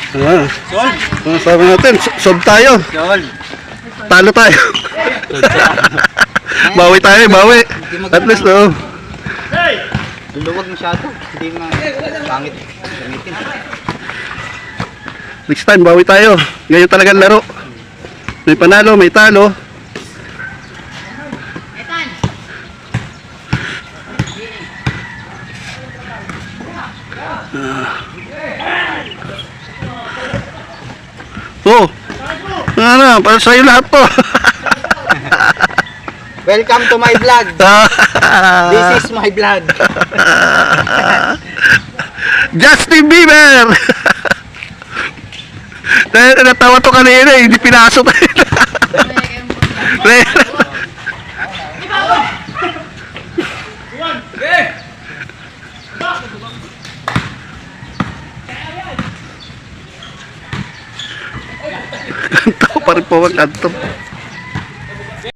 Sol. Sabi natin, sob tayo. Sol. Talo tayo. Bawi tayo, bawi. At least, oh. Luwag masyado. Hindi na. Pangit. Gamitin. Next time, bawi tayo. Ngayon talaga laro. May panalo, may talo. Oh, ano, para sa'yo lahat to. Welcome to my vlog. This is my vlog. Justin Bieber. Natawa to kanina, hindi pinasok. Kanto pa rin po ang kanto.